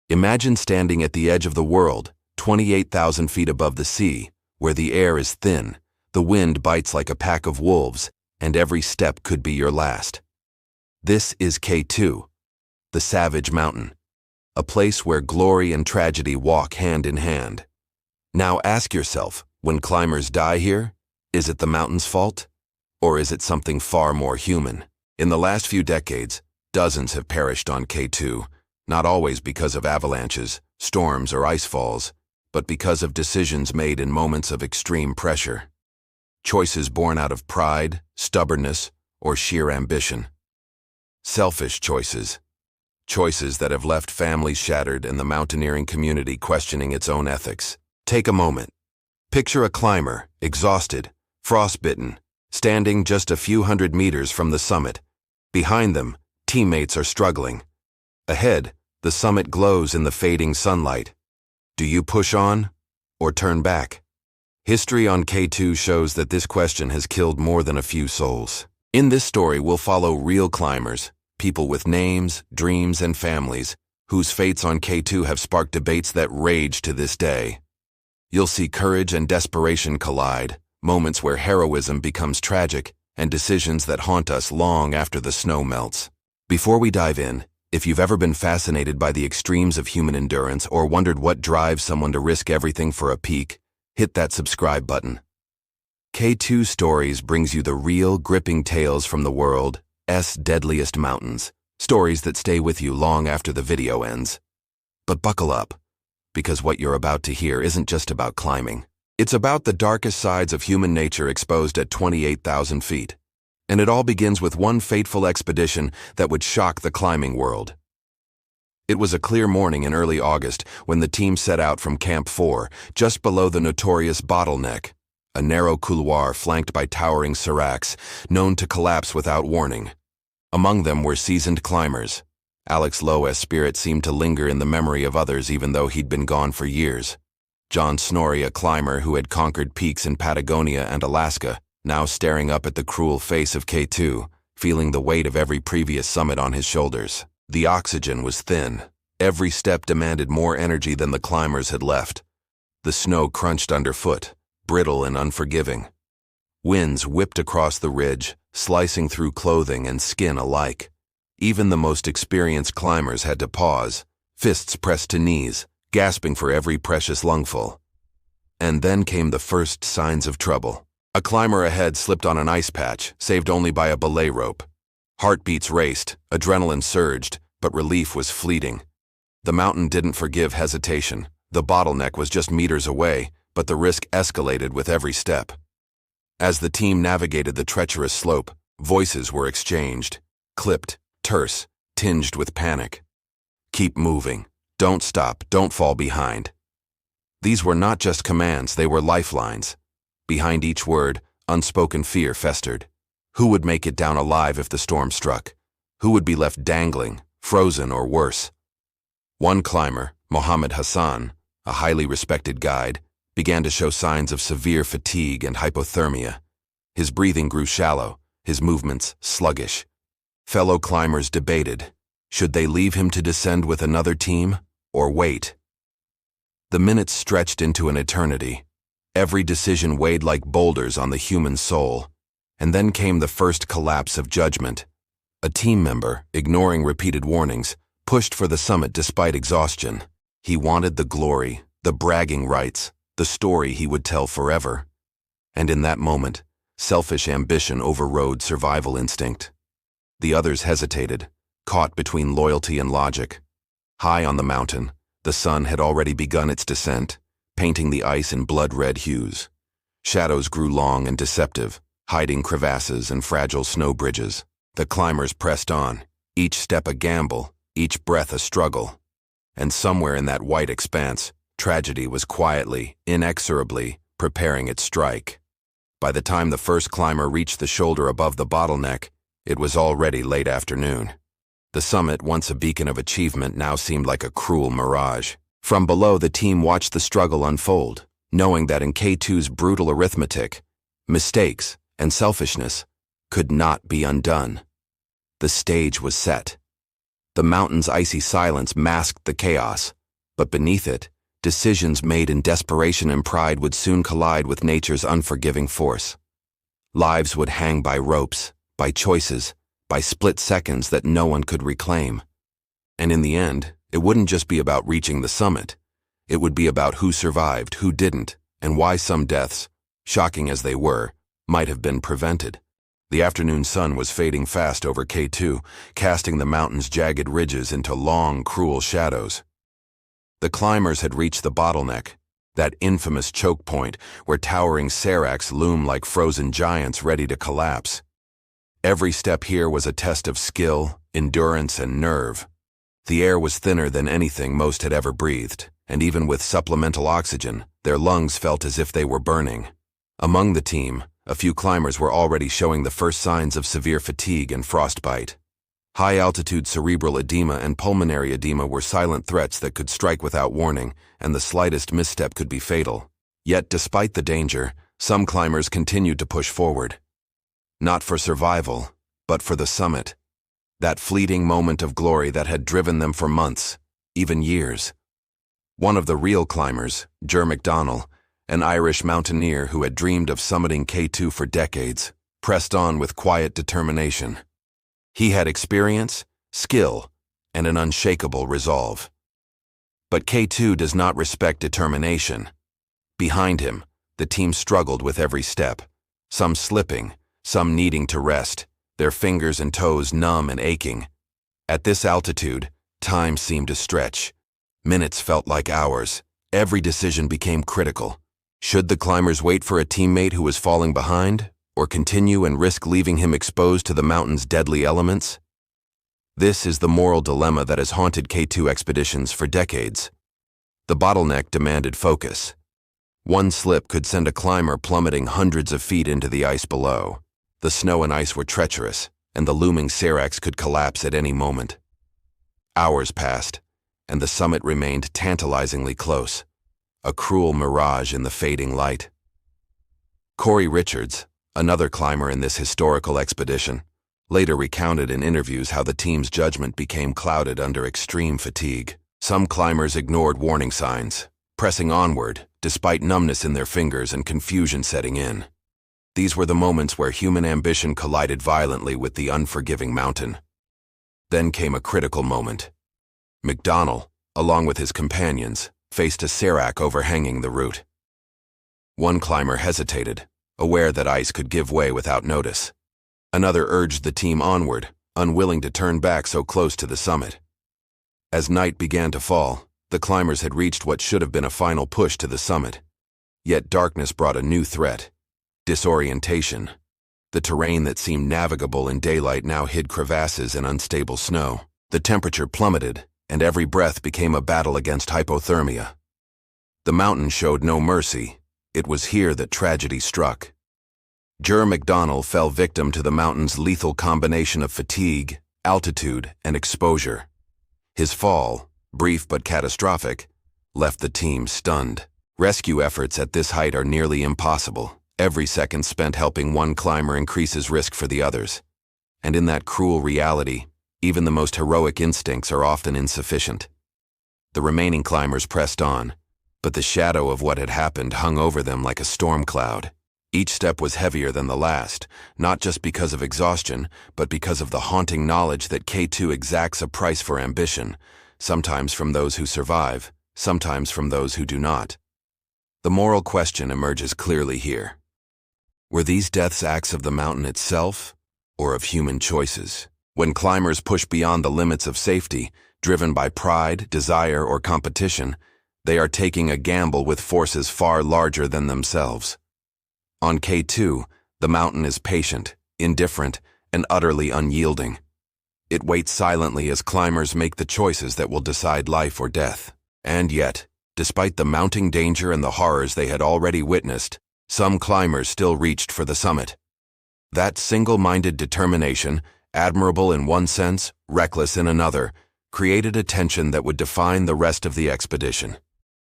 Imagine standing at the edge of the world, 28,000 feet above the sea, where the air is thin, the wind bites like a pack of wolves, and every step could be your last. This is K2, the Savage Mountain, a place where glory and tragedy walk hand in hand. Now ask yourself, when climbers die here, is it the mountain's fault? Or is it something far more human? In the last few decades, dozens have perished on K2, not always because of avalanches, storms, or ice falls, but because of decisions made in moments of extreme pressure. Choices born out of pride, stubbornness, or sheer ambition. Selfish choices. Choices that have left families shattered and the mountaineering community questioning its own ethics. Take a moment. Picture a climber, exhausted, frostbitten, standing just a few hundred meters from the summit. Behind them, teammates are struggling. Ahead, the summit glows in the fading sunlight. Do you push on or turn back? History on K2 shows that this question has killed more than a few souls. In this story, we'll follow real climbers, people with names, dreams, and families, whose fates on K2 have sparked debates that rage to this day. You'll see courage and desperation collide, moments where heroism becomes tragic, and decisions that haunt us long after the snow melts. Before we dive in, if you've ever been fascinated by the extremes of human endurance or wondered what drives someone to risk everything for a peak, hit that subscribe button. K2 Stories brings you the real, gripping tales from the world's deadliest mountains, stories that stay with you long after the video ends. But buckle up, because what you're about to hear isn't just about climbing. It's about the darkest sides of human nature exposed at 28,000 feet. And it all begins with one fateful expedition that would shock the climbing world. It was a clear morning in early August when the team set out from Camp 4, just below the notorious Bottleneck, a narrow couloir flanked by towering seracs, known to collapse without warning. Among them were seasoned climbers. Alex Lowe's spirit seemed to linger in the memory of others even though he'd been gone for years. John Snorri, a climber who had conquered peaks in Patagonia and Alaska, now staring up at the cruel face of K2, feeling the weight of every previous summit on his shoulders. The oxygen was thin. Every step demanded more energy than the climbers had left. The snow crunched underfoot, brittle and unforgiving. Winds whipped across the ridge, slicing through clothing and skin alike. Even the most experienced climbers had to pause, fists pressed to knees, gasping for every precious lungful. And then came the first signs of trouble. A climber ahead slipped on an ice patch, saved only by a belay rope. Heartbeats raced, adrenaline surged, but relief was fleeting. The mountain didn't forgive hesitation. The Bottleneck was just meters away, but the risk escalated with every step. As the team navigated the treacherous slope, voices were exchanged, clipped, terse, tinged with panic. Keep moving. Don't stop. Don't fall behind. These were not just commands, they were lifelines. Behind each word, unspoken fear festered. Who would make it down alive if the storm struck? Who would be left dangling, frozen, or worse? One climber, Mohammed Hassan, a highly respected guide, began to show signs of severe fatigue and hypothermia. His breathing grew shallow, his movements sluggish. Fellow climbers debated, should they leave him to descend with another team, or wait? The minutes stretched into an eternity. Every decision weighed like boulders on the human soul. And then came the first collapse of judgment. A team member, ignoring repeated warnings, pushed for the summit despite exhaustion. He wanted the glory, the bragging rights, the story he would tell forever. And in that moment, selfish ambition overrode survival instinct. The others hesitated, caught between loyalty and logic. High on the mountain, the sun had already begun its descent, painting the ice in blood-red hues. Shadows grew long and deceptive, hiding crevasses and fragile snow bridges. The climbers pressed on, each step a gamble, each breath a struggle. And somewhere in that white expanse, tragedy was quietly, inexorably, preparing its strike. By the time the first climber reached the shoulder above the Bottleneck, it was already late afternoon. The summit, once a beacon of achievement, now seemed like a cruel mirage. From below, the team watched the struggle unfold, knowing that in K2's brutal arithmetic, mistakes and selfishness could not be undone. The stage was set. The mountain's icy silence masked the chaos, But beneath it, decisions made in desperation and pride would soon collide with nature's unforgiving force. Lives would hang by ropes, by choices, by split seconds that no one could reclaim. And in the end, it wouldn't just be about reaching the summit. It would be about who survived, who didn't, and why some deaths, shocking as they were, might have been prevented. The afternoon sun was fading fast over K2, casting the mountain's jagged ridges into long, cruel shadows. The climbers had reached the bottleneck, that infamous choke point where towering seracs loom like frozen giants ready to collapse. Every step here was a test of skill, endurance, and nerve. The air was thinner than anything most had ever breathed, and even with supplemental oxygen, their lungs felt as if they were burning. Among the team, a few climbers were already showing the first signs of severe fatigue and frostbite. High-altitude cerebral edema and pulmonary edema were silent threats that could strike without warning, and the slightest misstep could be fatal. Yet, despite the danger, some climbers continued to push forward. Not for survival, but for the summit. That fleeting moment of glory that had driven them for months, even years. One of the real climbers, Ger McDonnell, an Irish mountaineer who had dreamed of summiting K2 for decades, pressed on with quiet determination. He had experience, skill, and an unshakable resolve. But K2 does not respect determination. Behind him, the team struggled with every step, some slipping, some needing to rest, their fingers and toes numb and aching. At this altitude, time seemed to stretch. Minutes felt like hours. Every decision became critical. Should the climbers wait for a teammate who was falling behind, or continue and risk leaving him exposed to the mountain's deadly elements? This is the moral dilemma that has haunted K2 expeditions for decades. The bottleneck demanded focus. One slip could send a climber plummeting hundreds of feet into the ice below. The snow and ice were treacherous, and the looming seracs could collapse at any moment. Hours passed, and the summit remained tantalizingly close, a cruel mirage in the fading light. Cory Richards, another climber in this historical expedition, later recounted in interviews how the team's judgment became clouded under extreme fatigue. Some climbers ignored warning signs, pressing onward despite numbness in their fingers and confusion setting in. These were the moments where human ambition collided violently with the unforgiving mountain. Then came a critical moment. McDonnell, along with his companions, faced a serac overhanging the route. One climber hesitated, aware that ice could give way without notice. Another urged the team onward, unwilling to turn back so close to the summit. As night began to fall, the climbers had reached what should have been a final push to the summit. Yet darkness brought a new threat: disorientation. The terrain that seemed navigable in daylight now hid crevasses and unstable snow. The temperature plummeted, and every breath became a battle against hypothermia. The mountain showed no mercy. It was here that tragedy struck. Ger McDonnell fell victim to the mountain's lethal combination of fatigue, altitude, and exposure. His fall, brief but catastrophic, left the team stunned. Rescue efforts at this height are nearly impossible. Every second spent helping one climber increases risk for the others. And in that cruel reality, even the most heroic instincts are often insufficient. The remaining climbers pressed on, but the shadow of what had happened hung over them like a storm cloud. Each step was heavier than the last, not just because of exhaustion, but because of the haunting knowledge that K2 exacts a price for ambition, sometimes from those who survive, sometimes from those who do not. The moral question emerges clearly here. Were these deaths acts of the mountain itself, or of human choices? When climbers push beyond the limits of safety, driven by pride, desire, or competition, they are taking a gamble with forces far larger than themselves. On K2, the mountain is patient, indifferent, and utterly unyielding. It waits silently as climbers make the choices that will decide life or death. And yet, despite the mounting danger and the horrors they had already witnessed, some climbers still reached for the summit. That single-minded determination, admirable in one sense, reckless in another, created a tension that would define the rest of the expedition.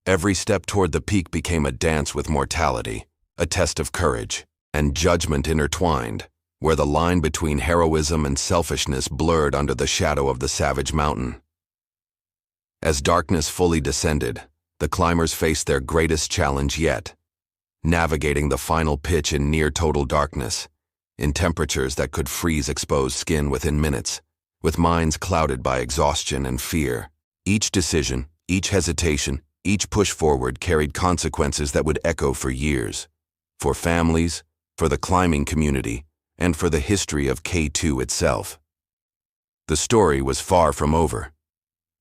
Every step toward the peak became a dance with mortality, a test of courage, and judgment intertwined, where the line between heroism and selfishness blurred under the shadow of the savage mountain. As darkness fully descended, the climbers faced their greatest challenge yet, navigating the final pitch in near-total darkness, in temperatures that could freeze exposed skin within minutes, with minds clouded by exhaustion and fear. Each decision, each hesitation, each push forward carried consequences that would echo for years, for families, for the climbing community, and for the history of K2 itself. The story was far from over.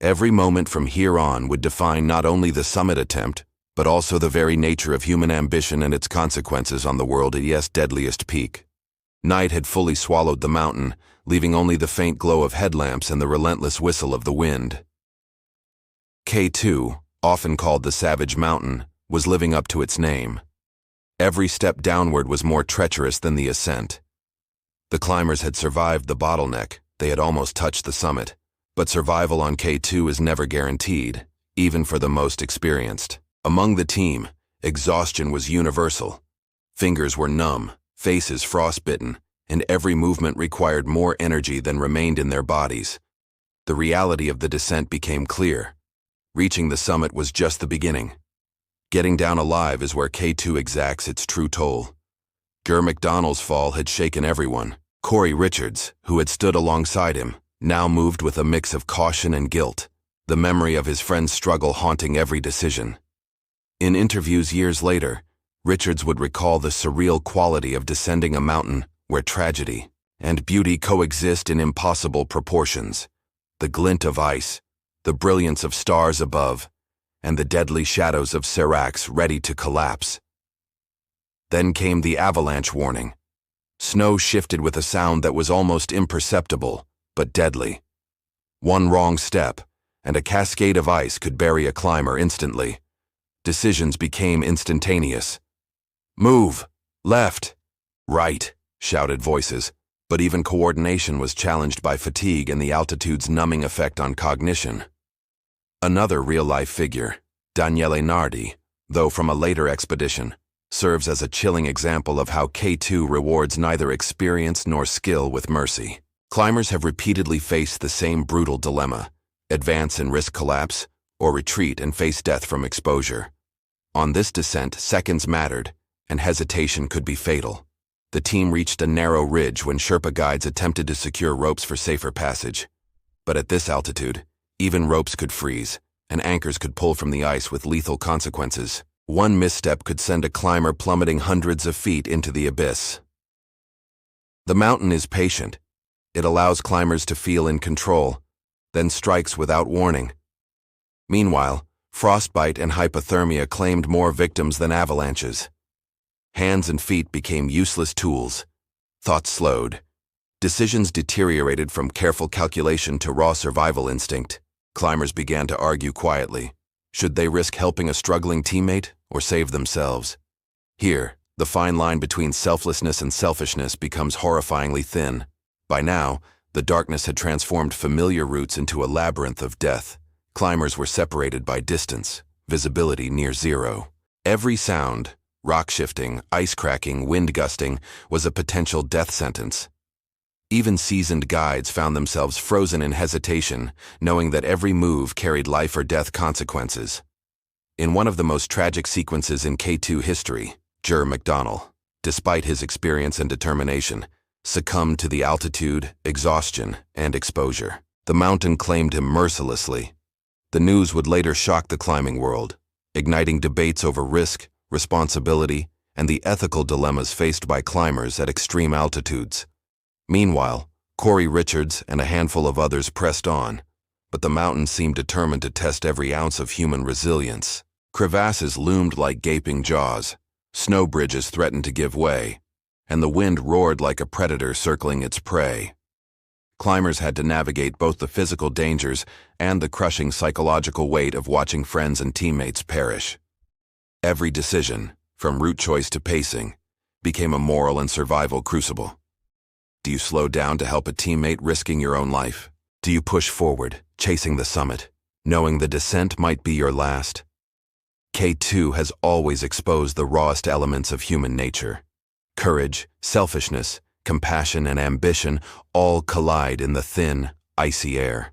Every moment from here on would define not only the summit attempt, but also the very nature of human ambition and its consequences on the world's deadliest peak. Night had fully swallowed the mountain, leaving only the faint glow of headlamps and the relentless whistle of the wind. K2, often called the Savage Mountain, was living up to its name. Every step downward was more treacherous than the ascent. The climbers had survived the bottleneck, they had almost touched the summit, but survival on K2 is never guaranteed, even for the most experienced. Among the team, exhaustion was universal. Fingers were numb, faces frostbitten, and every movement required more energy than remained in their bodies. The reality of the descent became clear. Reaching the summit was just the beginning. Getting down alive is where K2 exacts its true toll. Ger McDonnell's fall had shaken everyone. Cory Richards, who had stood alongside him, now moved with a mix of caution and guilt, the memory of his friend's struggle haunting every decision. In interviews years later, Richards would recall the surreal quality of descending a mountain where tragedy and beauty coexist in impossible proportions. The glint of ice, the brilliance of stars above, and the deadly shadows of seracs ready to collapse. Then came the avalanche warning. Snow shifted with a sound that was almost imperceptible, but deadly. One wrong step, and a cascade of ice could bury a climber instantly. Decisions became instantaneous. "Move! Left! Right!" shouted voices, but even coordination was challenged by fatigue and the altitude's numbing effect on cognition. Another real-life figure, Daniele Nardi, though from a later expedition, serves as a chilling example of how K2 rewards neither experience nor skill with mercy. Climbers have repeatedly faced the same brutal dilemma: advance and risk collapse, or retreat and face death from exposure. On this descent, seconds mattered, and hesitation could be fatal. The team reached a narrow ridge when Sherpa guides attempted to secure ropes for safer passage. But at this altitude, even ropes could freeze, and anchors could pull from the ice with lethal consequences. One misstep could send a climber plummeting hundreds of feet into the abyss. The mountain is patient. It allows climbers to feel in control, then strikes without warning. Meanwhile, frostbite and hypothermia claimed more victims than avalanches. Hands and feet became useless tools. Thoughts slowed. Decisions deteriorated from careful calculation to raw survival instinct. Climbers began to argue quietly. Should they risk helping a struggling teammate or save themselves? Here, the fine line between selflessness and selfishness becomes horrifyingly thin. By now, the darkness had transformed familiar routes into a labyrinth of death. Climbers were separated by distance, visibility near zero. Every sound, rock shifting, ice cracking, wind gusting, was a potential death sentence. Even seasoned guides found themselves frozen in hesitation, knowing that every move carried life or death consequences. In one of the most tragic sequences in K2 history, Ger McDonnell, despite his experience and determination, succumbed to the altitude, exhaustion, and exposure. The mountain claimed him mercilessly. The news would later shock the climbing world, igniting debates over risk, responsibility, and the ethical dilemmas faced by climbers at extreme altitudes. Meanwhile, Cory Richards and a handful of others pressed on, but the mountain seemed determined to test every ounce of human resilience. Crevasses loomed like gaping jaws, snow bridges threatened to give way, and the wind roared like a predator circling its prey. Climbers had to navigate both the physical dangers and the crushing psychological weight of watching friends and teammates perish. Every decision, from route choice to pacing, became a moral and survival crucible. Do you slow down to help a teammate risking your own life? Do you push forward, chasing the summit, knowing the descent might be your last? K2 has always exposed the rawest elements of human nature. Courage, selfishness, compassion, and ambition all collide in the thin, icy air.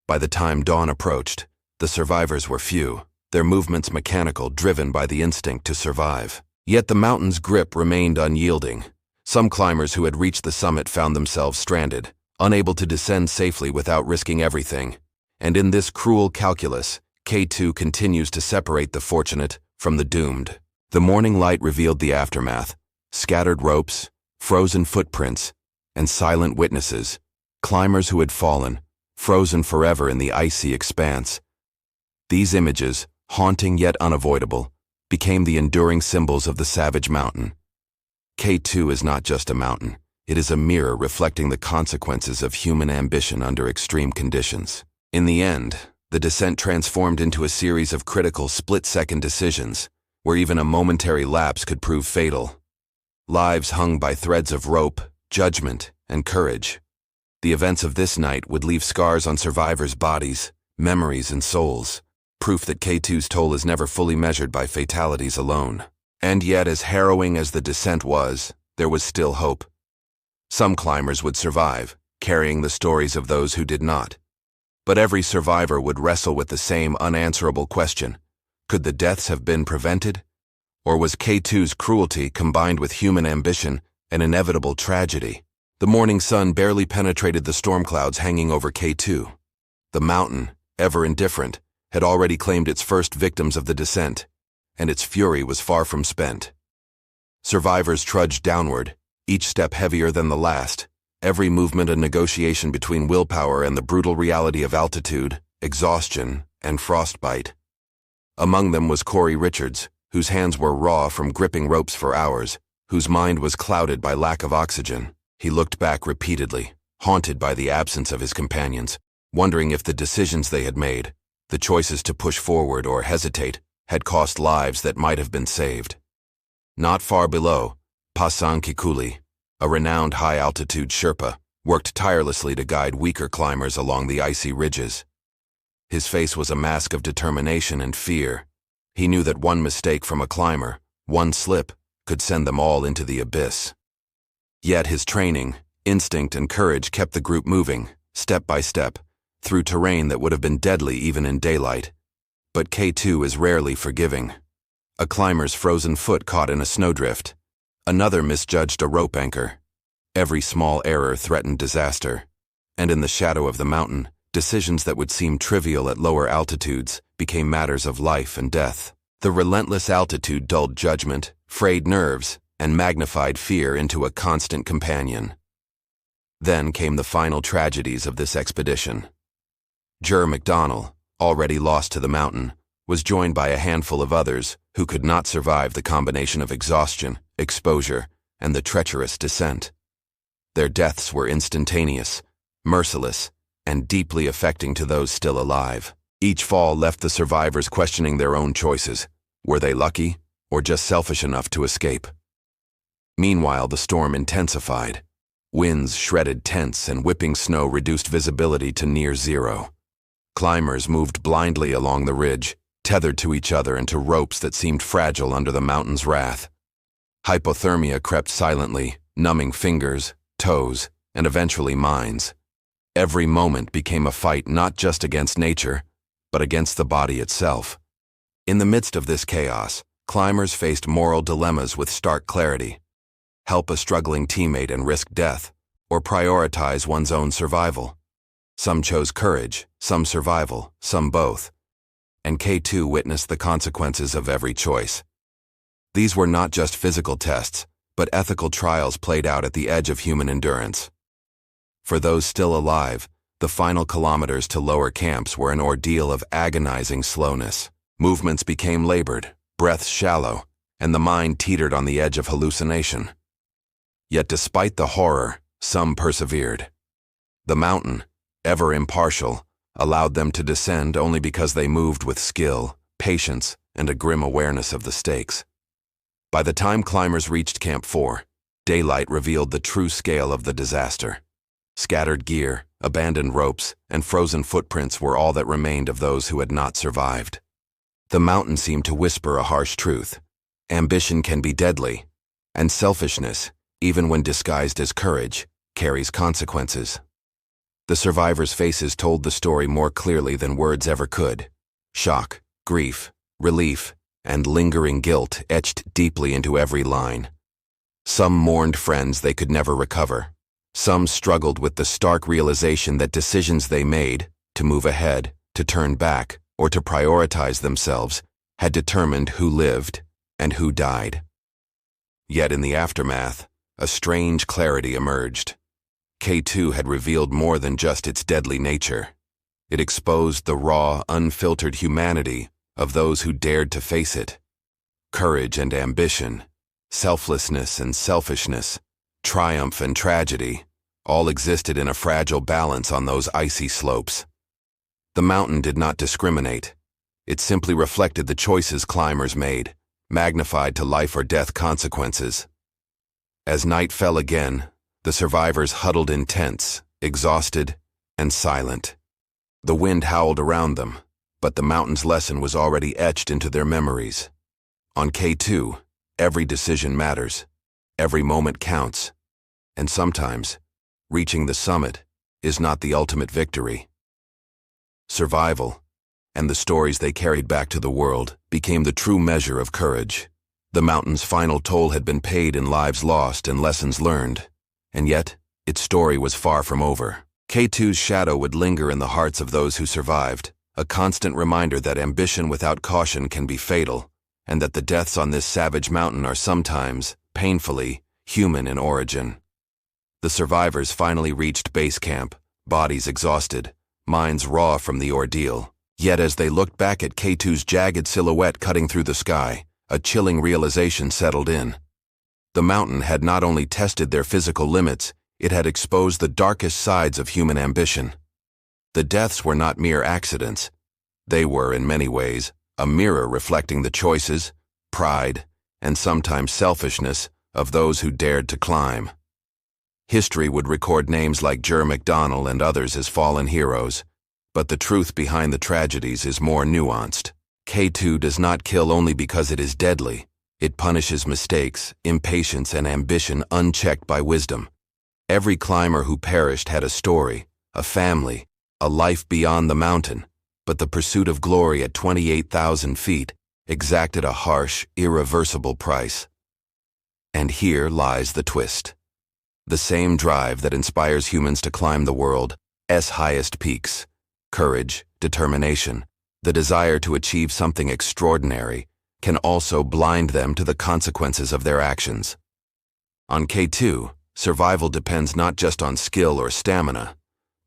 By the time dawn approached, The survivors were few, their movements mechanical, driven by the instinct to survive. Yet the mountain's grip remained unyielding. Some climbers who had reached the summit found themselves stranded, unable to descend safely without risking everything. And in this cruel calculus, K2 continues to separate the fortunate from the doomed. The morning light revealed the aftermath: scattered ropes, frozen footprints, and silent witnesses, climbers who had fallen, frozen forever in the icy expanse. These images, haunting yet unavoidable, became the enduring symbols of the savage mountain. K2 is not just a mountain, it is a mirror reflecting the consequences of human ambition under extreme conditions. In the end, the descent transformed into a series of critical split-second decisions, where even a momentary lapse could prove fatal. Lives hung by threads of rope, judgment, and courage. The events of this night would leave scars on survivors' bodies, memories, and souls, proof that K2's toll is never fully measured by fatalities alone. And yet, as harrowing as the descent was, there was still hope. Some climbers would survive, carrying the stories of those who did not. But every survivor would wrestle with the same unanswerable question: could the deaths have been prevented? Or was K2's cruelty combined with human ambition an inevitable tragedy? The morning sun barely penetrated the storm clouds hanging over K2. The mountain, ever indifferent, had already claimed its first victims of the descent, and its fury was far from spent. Survivors trudged downward, each step heavier than the last, every movement a negotiation between willpower and the brutal reality of altitude, exhaustion, and frostbite. Among them was Cory Richards, whose hands were raw from gripping ropes for hours, whose mind was clouded by lack of oxygen. He looked back repeatedly, haunted by the absence of his companions, wondering if the decisions they had made, the choices to push forward or hesitate, had cost lives that might have been saved. Not far below, Pasang Kikuli, a renowned high-altitude Sherpa, worked tirelessly to guide weaker climbers along the icy ridges. His face was a mask of determination and fear. He knew that one mistake from a climber, one slip, could send them all into the abyss. Yet his training, instinct, and courage kept the group moving, step by step, through terrain that would have been deadly even in daylight. But K2 is rarely forgiving. A climber's frozen foot caught in a snowdrift. Another misjudged a rope anchor. Every small error threatened disaster. And in the shadow of the mountain, decisions that would seem trivial at lower altitudes became matters of life and death. The relentless altitude dulled judgment, frayed nerves, and magnified fear into a constant companion. Then came the final tragedies of this expedition. Ger McDonnell, already lost to the mountain, was joined by a handful of others who could not survive the combination of exhaustion, exposure, and the treacherous descent. Their deaths were instantaneous, merciless, and deeply affecting to those still alive. Each fall left the survivors questioning their own choices. Were they lucky, or just selfish enough to escape? Meanwhile, the storm intensified. Winds shredded tents and whipping snow reduced visibility to near zero. Climbers moved blindly along the ridge, tethered to each other and to ropes that seemed fragile under the mountain's wrath. Hypothermia crept silently, numbing fingers, toes, and eventually minds. Every moment became a fight not just against nature, but against the body itself. In the midst of this chaos, climbers faced moral dilemmas with stark clarity: help a struggling teammate and risk death, or prioritize one's own survival. Some chose courage, some survival, some both. And K2 witnessed the consequences of every choice. These were not just physical tests, but ethical trials played out at the edge of human endurance. For those still alive, the final kilometers to lower camps were an ordeal of agonizing slowness. Movements became labored, breaths shallow, and the mind teetered on the edge of hallucination. Yet despite the horror, some persevered. The mountain, ever impartial, allowed them to descend only because they moved with skill, patience, and a grim awareness of the stakes. By the time climbers reached Camp 4, daylight revealed the true scale of the disaster. Scattered gear, abandoned ropes, and frozen footprints were all that remained of those who had not survived. The mountain seemed to whisper a harsh truth: ambition can be deadly, and selfishness, even when disguised as courage, carries consequences. The survivors' faces told the story more clearly than words ever could. Shock, grief, relief, and lingering guilt etched deeply into every line. Some mourned friends they could never recover. Some struggled with the stark realization that decisions they made, to move ahead, to turn back, or to prioritize themselves, had determined who lived and who died. Yet in the aftermath, a strange clarity emerged. K2 had revealed more than just its deadly nature. It exposed the raw, unfiltered humanity of those who dared to face it. Courage and ambition, selflessness and selfishness, triumph and tragedy, all existed in a fragile balance on those icy slopes. The mountain did not discriminate. It simply reflected the choices climbers made, magnified to life or death consequences. As night fell again, the survivors huddled in tents, exhausted and silent. The wind howled around them, but the mountain's lesson was already etched into their memories. On K2, every decision matters, every moment counts, and sometimes, reaching the summit is not the ultimate victory. Survival, and the stories they carried back to the world, became the true measure of courage. The mountain's final toll had been paid in lives lost and lessons learned, and yet, its story was far from over. K2's shadow would linger in the hearts of those who survived, a constant reminder that ambition without caution can be fatal, and that the deaths on this savage mountain are sometimes, painfully, human in origin. The survivors finally reached base camp, bodies exhausted, minds raw from the ordeal. Yet as they looked back at K2's jagged silhouette cutting through the sky, a chilling realization settled in. The mountain had not only tested their physical limits, it had exposed the darkest sides of human ambition. The deaths were not mere accidents. They were, in many ways, a mirror reflecting the choices, pride, and sometimes selfishness of those who dared to climb. History would record names like Ger McDonnell and others as fallen heroes, but the truth behind the tragedies is more nuanced. K2 does not kill only because it is deadly. It punishes mistakes, impatience, and ambition unchecked by wisdom. Every climber who perished had a story, a family, a life beyond the mountain, but the pursuit of glory at 28,000 feet exacted a harsh, irreversible price. And here lies the twist. The same drive that inspires humans to climb the world's highest peaks, courage, determination, the desire to achieve something extraordinary, can also blind them to the consequences of their actions. On K2, survival depends not just on skill or stamina,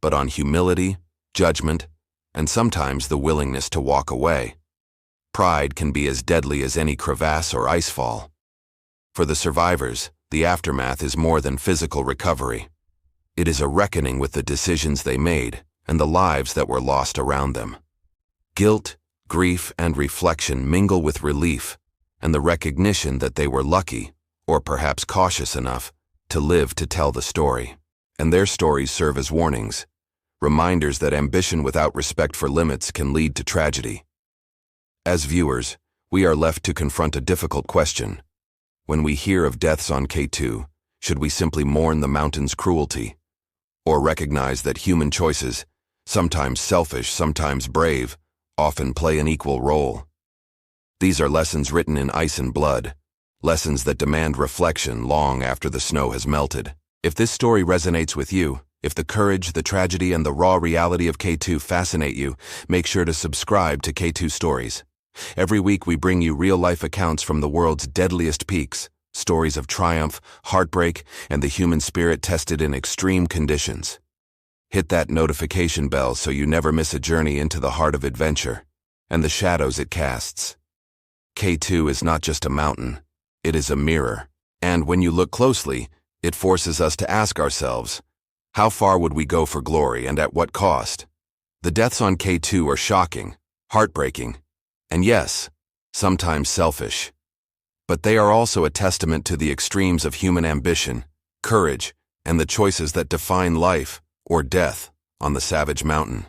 but on humility, judgment, and sometimes the willingness to walk away. Pride can be as deadly as any crevasse or icefall. For the survivors, the aftermath is more than physical recovery. It is a reckoning with the decisions they made and the lives that were lost around them. Guilt, grief, and reflection mingle with relief and the recognition that they were lucky, or perhaps cautious enough, to live to tell the story. And their stories serve as warnings, reminders that ambition without respect for limits can lead to tragedy. As viewers, we are left to confront a difficult question. When we hear of deaths on K2, should we simply mourn the mountain's cruelty, or recognize that human choices, sometimes selfish, sometimes brave, often play an equal role? These are lessons written in ice and blood, lessons that demand reflection long after the snow has melted. If this story resonates with you, if the courage, the tragedy, and the raw reality of K2 fascinate you, make sure to subscribe to K2 Stories. Every week we bring you real-life accounts from the world's deadliest peaks, stories of triumph, heartbreak, and the human spirit tested in extreme conditions. Hit that notification bell so you never miss a journey into the heart of adventure and the shadows it casts. K2 is not just a mountain, it is a mirror. And when you look closely, it forces us to ask ourselves, how far would we go for glory and at what cost? The deaths on K2 are shocking, heartbreaking, and yes, sometimes selfish. But they are also a testament to the extremes of human ambition, courage, and the choices that define life or death on the savage mountain.